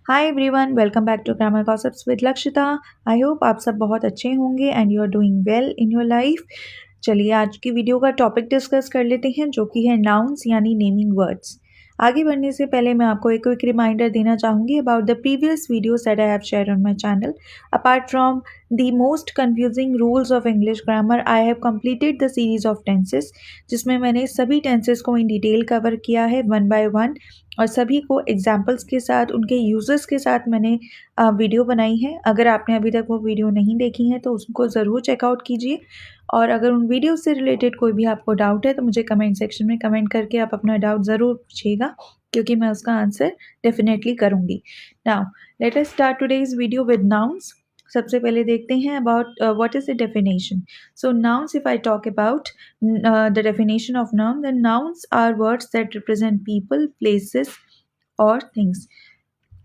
Hi everyone, welcome back to grammar gossips with Lakshita. I hope आप सब बहुत अच्छे होंगे and you are doing well in your life. चलिए आज की वीडियो का टॉपिक डिस्कस कर लेते हैं जो कि है नाउन्स यानी नेमिंग वर्ड्स। आगे बढ़ने से पहले मैं आपको एक क्विक रिमाइंडर देना चाहूँगी about the previous videos that I have share on my channel. Apart from the most confusing rules of English grammar, I have completed the series of tenses, जिसमें मैंने सभी टेंसेस को इन डिटेल कवर किया है one by one और सभी को examples के साथ उनके यूजर्स के साथ मैंने वीडियो बनाई है। अगर आपने अभी तक वो वीडियो नहीं देखी है तो उसको ज़रूर चेकआउट कीजिए और अगर उन वीडियो से रिलेटेड कोई भी आपको डाउट है तो मुझे कमेंट सेक्शन में कमेंट करके आप अपना डाउट ज़रूर पूछिएगा, क्योंकि मैं उसका आंसर डेफिनेटली करूँगी। Now let us start today's video with nouns. सबसे पहले देखते हैं about what is the definition. So nouns, if I talk about the definition of noun, then nouns are words that represent people, places or things।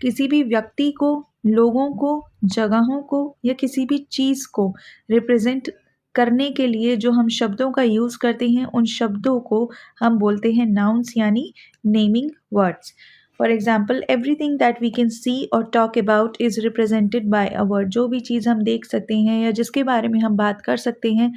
किसी भी व्यक्ति को, लोगों को, जगहों को या किसी भी चीज़ को रिप्रेजेंट करने के लिए जो हम शब्दों का यूज़ करते हैं उन शब्दों को हम बोलते हैं नाउन्स यानी naming words. For example, everything that we can see और talk about is represented by a word. जो भी चीज़ हम देख सकते हैं या जिसके बारे में हम बात कर सकते हैं,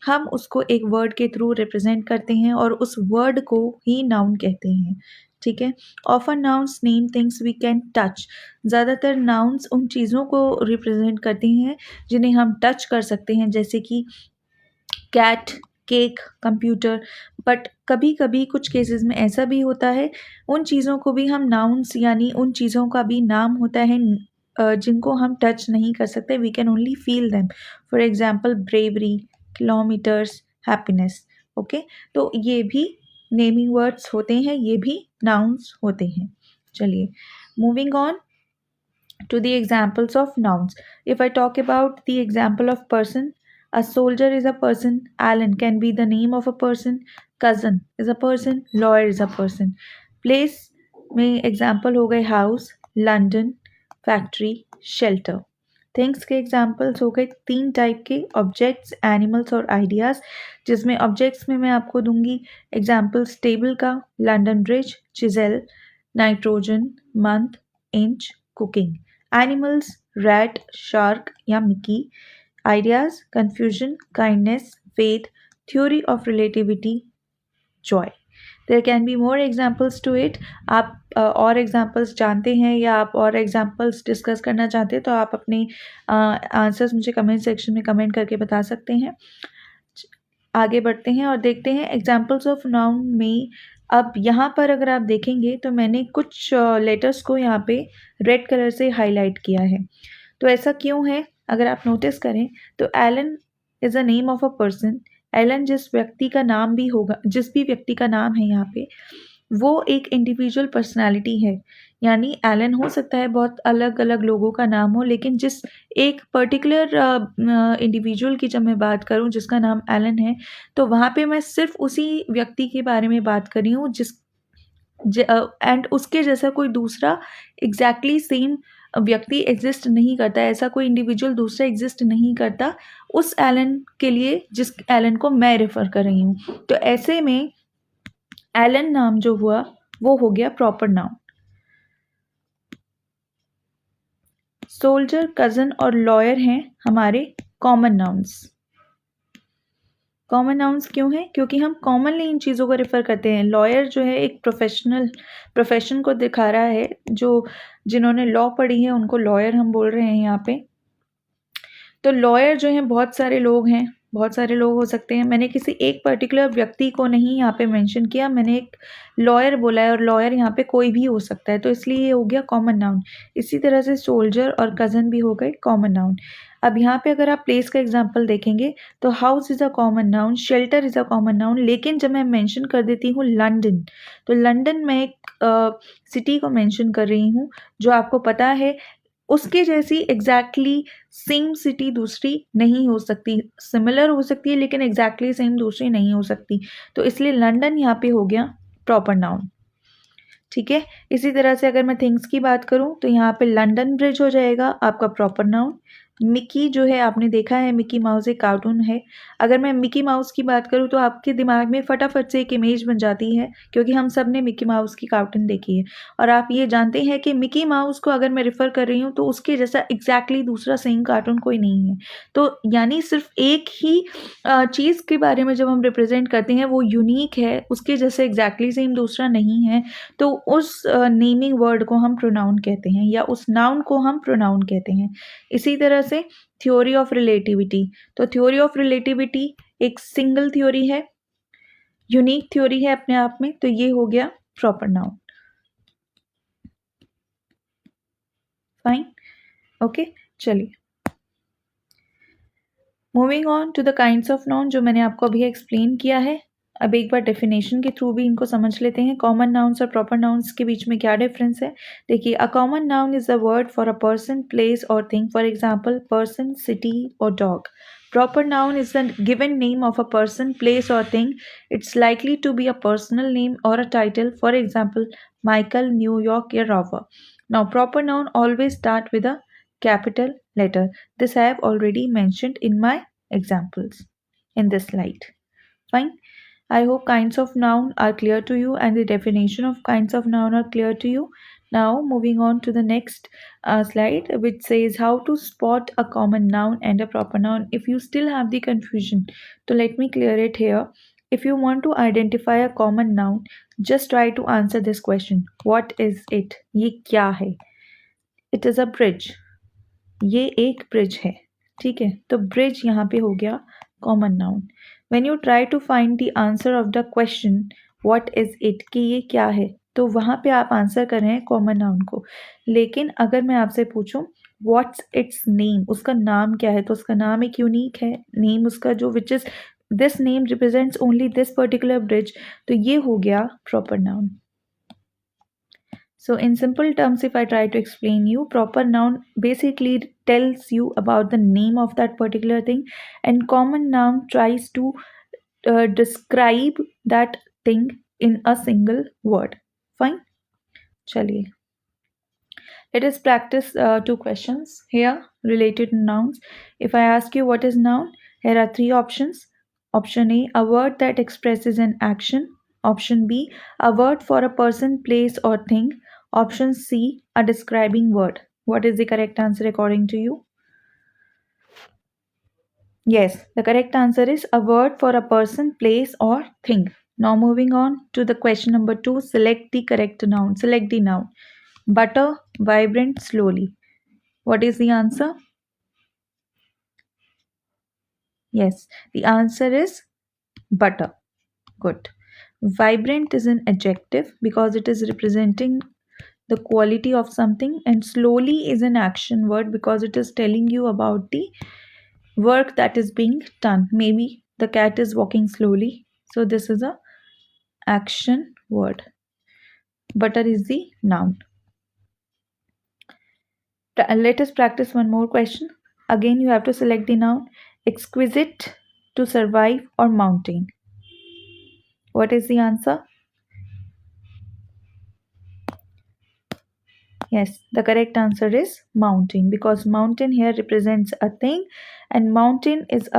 हम उसको एक वर्ड के थ्रू रिप्रेजेंट करते हैं और उस वर्ड को ही नाउन कहते हैं। ठीक है। Often nouns name things we can touch. ज़्यादातर नाउन्स उन चीज़ों को रिप्रेजेंट करते हैं जिन्हें हम टच कर सकते हैं, जैसे कि कैट, केक, कंप्यूटर। बट कभी कभी कुछ केसेस में ऐसा भी होता है उन चीज़ों को भी हम नाउन्स यानी उन चीज़ों का भी नाम होता है जिनको हम टच नहीं कर सकते। We can only feel them. For example, bravery, kilometres, happiness. Okay, तो ये भी नेमिंग वर्ड्स होते हैं, ये भी नाउन्स होते हैं। चलिए, moving on to the examples of nouns. If I talk about the example of person, a soldier is a person, Alan can be the name of a person, cousin is a person, lawyer is a person। Place में example हो गए house, London, factory, shelter। Things के examples हो गए तीन type के, objects, animals और ideas, जिसमें ऑब्जेक्ट्स में मैं आपको दूंगी एग्जाम्पल्स टेबल का, London bridge, chisel, nitrogen, month, inch, cooking. Animals, rat, shark या Mickey. Ideas, confusion, kindness, faith, theory of relativity, joy. There can be more examples to it. आप और एग्जाम्पल्स जानते हैं या आप और एग्जाम्पल्स डिस्कस करना चाहते हैं तो आप अपने आंसर्स मुझे कमेंट सेक्शन में कमेंट करके बता सकते हैं। आगे बढ़ते हैं और देखते हैं एग्जाम्पल्स ऑफ नाउन में। अब यहाँ पर अगर आप देखेंगे तो मैंने कुछ लेटर्स को यहाँ पे रेड कलर से हाईलाइट किया है। तो ऐसा क्यों है, अगर आप नोटिस करें तो Alan is a name of a person. Alan जिस व्यक्ति का नाम भी होगा, जिस भी व्यक्ति का नाम है यहाँ पे, वो एक इंडिविजुअल पर्सनालिटी है। यानी एलन हो सकता है बहुत अलग अलग लोगों का नाम हो, लेकिन जिस एक पर्टिकुलर इंडिविजुअल की जब मैं बात करूं जिसका नाम एलन है, तो वहाँ पे मैं सिर्फ उसी व्यक्ति के बारे में बात कर रही हूँ जिस एंड उसके जैसा कोई दूसरा एग्जैक्टली सेम व्यक्ति एग्जिस्ट नहीं करता। ऐसा कोई इंडिविजुअल दूसरा एग्जिस्ट नहीं करता उस एलन के लिए जिस एलन को मैं रेफर कर रही हूँ। तो ऐसे में एलन नाम जो हुआ वो हो गया प्रॉपर नाउन। सोल्जर, कजन और लॉयर हैं हमारे कॉमन नाउन्स। कॉमन नाउन्स क्यों है? क्योंकि हम कॉमनली इन चीज़ों को रेफर करते हैं। लॉयर जो है एक प्रोफेशन को दिखा रहा है, जो जिन्होंने लॉ पढ़ी है उनको लॉयर हम बोल रहे हैं यहाँ पे। तो लॉयर जो हैं बहुत सारे लोग हैं, बहुत सारे लोग हो सकते हैं। मैंने किसी एक पर्टिकुलर व्यक्ति को नहीं यहाँ पे मेंशन किया, मैंने एक लॉयर बोला है और लॉयर यहाँ पे कोई भी हो सकता है, तो इसलिए ये हो गया कॉमन नाउन। इसी तरह से सोल्जर और कज़न भी हो गए कॉमन नाउन। अब यहाँ पे अगर आप प्लेस का एग्जाम्पल देखेंगे तो house is a common noun, shelter is a common noun, लेकिन जब मैं मेंशन कर देती हूँ लंदन, तो लंदन मैं एक सिटी को मेंशन कर रही हूँ जो आपको पता है उसके जैसी एग्जैक्टली सेम सिटी दूसरी नहीं हो सकती। सिमिलर हो सकती है लेकिन एग्जैक्टली सेम दूसरी नहीं हो सकती, तो इसलिए लंदन यहाँ पे हो गया प्रॉपर नाउन। ठीक है। इसी तरह से अगर मैं थिंग्स की बात करूँ तो यहाँ पे लंदन ब्रिज हो जाएगा आपका प्रॉपर नाउन, मिकी जो है आपने देखा है, मिकी माउस एक कार्टून है। अगर मैं मिकी माउस की बात करूँ तो आपके दिमाग में फटाफट से एक इमेज बन जाती है, क्योंकि हम सब ने मिकी माउस की कार्टून देखी है। और आप ये जानते हैं कि मिकी माउस को अगर मैं रेफ़र कर रही हूँ तो उसके जैसा एग्ज़ैक्टली दूसरा सेम कार्टून कोई नहीं है। तो यानी सिर्फ़ एक ही चीज़ के बारे में जब हम रिप्रेज़ेंट करते हैं वो यूनिक है, उसके जैसे एग्ज़ैक्टली सेम दूसरा नहीं है, तो उस नेमिंग वर्ड को हम प्रोनाउन कहते हैं या उस नाउन को हम प्रोनाउन कहते हैं। इसी तरह से थ्योरी ऑफ रिलेटिविटी, तो थ्योरी ऑफ रिलेटिविटी एक सिंगल थ्योरी है, यूनिक थ्योरी है अपने आप में, तो ये हो गया प्रॉपर नाउन। फाइन, ओके, चलिए moving on to the kinds of noun, जो मैंने आपको अभी एक्सप्लेन किया है। अब एक बार डेफिनेशन के थ्रू भी इनको समझ लेते हैं। कॉमन नाउन्स और प्रॉपर नाउन्स के बीच में क्या डिफरेंस है। देखिए, a common noun is a word for a person, place और thing. For example, person, city और dog. Proper noun is the given name of a person, place or thing. It's likely to be a personal name or a title. For example, Michael, New York या Rover. Now, proper noun always start with a capital letter. This I have already mentioned in my examples in this slide. Fine. I hope kinds of noun are clear to you and the definition of kinds of noun are clear to you. Now moving on to the next slide, which says how to spot a common noun and a proper noun. If you still have the confusion, so let me clear it here. If you want to identify a common noun, just try to answer this question. What is it? ये क्या है? It is a bridge. ये एक bridge है, ठीक है। तो bridge यहाँ पे हो गया common noun. When you try to find the answer of the question what is it, कि ये क्या है, तो वहाँ पे आप आंसर कर रहे हैं कॉमन नाउन को। लेकिन अगर मैं आपसे पूछूं व्हाट्स इट्स नेम, उसका नाम क्या है, तो उसका नाम एक यूनिक है नेम उसका, जो which is this name represents only this particular bridge, तो ये हो गया proper noun. So in simple terms, if I try to explain you, proper noun basically tells you about the name of that particular thing, and common noun tries to describe that thing in a single word. Fine? Chaliye. Let us practice two questions here related to nouns. If I ask you what is noun, here are three options. Option A, a word that expresses an action. Option B, a word for a person, place, or thing. Option C, a describing word. What is the correct answer according to you? Yes, the correct answer is a word for a person, place, or thing. Now, moving on to the question number 2, select the correct noun. Select the noun. Butter, vibrant, slowly. What is the answer? Yes, the answer is butter. Good. Vibrant is an adjective because it is representing the quality of something, and slowly is an action word because it is telling you about the work that is being done. Maybe the cat is walking slowly, so this is a action word. Butter is the noun. Let us practice one more question. Again, you have to select the noun. Exquisite, to survive, or mountain. What is the answer? Yes, the correct answer is mountain, because mountain here represents a thing, and mountain is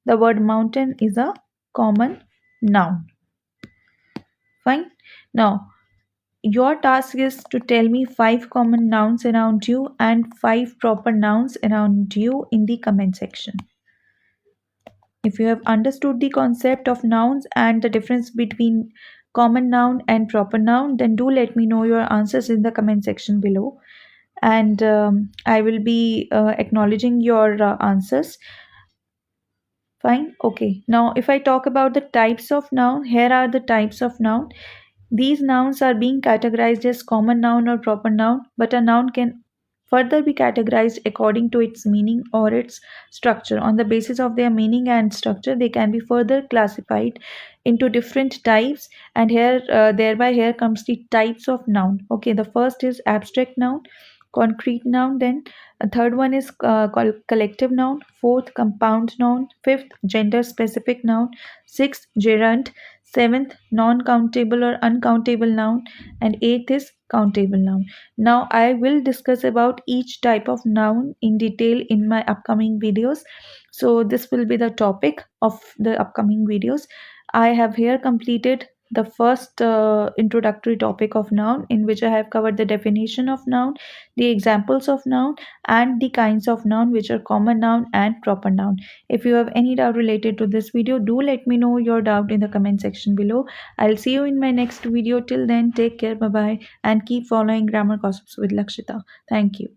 the word mountain is a common noun. Fine. Now, your task is to tell me 5 common nouns around you and 5 proper nouns around you in the comment section. If you have understood the concept of nouns and the difference between common noun and proper noun, then do let me know your answers in the comment section below, and I will be acknowledging your answers. Fine. Okay. Now, if I talk about the types of noun, here are the types of noun. These nouns are being categorized as common noun or proper noun, but a noun can further be categorized according to its meaning or its structure. On the basis of their meaning and structure, they can be further classified into different types, and here thereby here comes the types of noun. Okay, the first is abstract noun, concrete noun, then a third one is collective noun, fourth compound noun, fifth gender specific noun, sixth gerund, seventh non-countable or uncountable noun, and eighth is countable noun. Now I will discuss about each type of noun in detail in my upcoming videos. So this will be the topic of the upcoming videos. I have here completed the first introductory topic of noun, in which I have covered the definition of noun, the examples of noun, and the kinds of noun, which are common noun and proper noun. If you have any doubt related to this video, do let me know your doubt in the comment section below. I'll see you in my next video. Till then, take care, bye bye, and keep following Grammar Gossips with Lakshita. Thank you.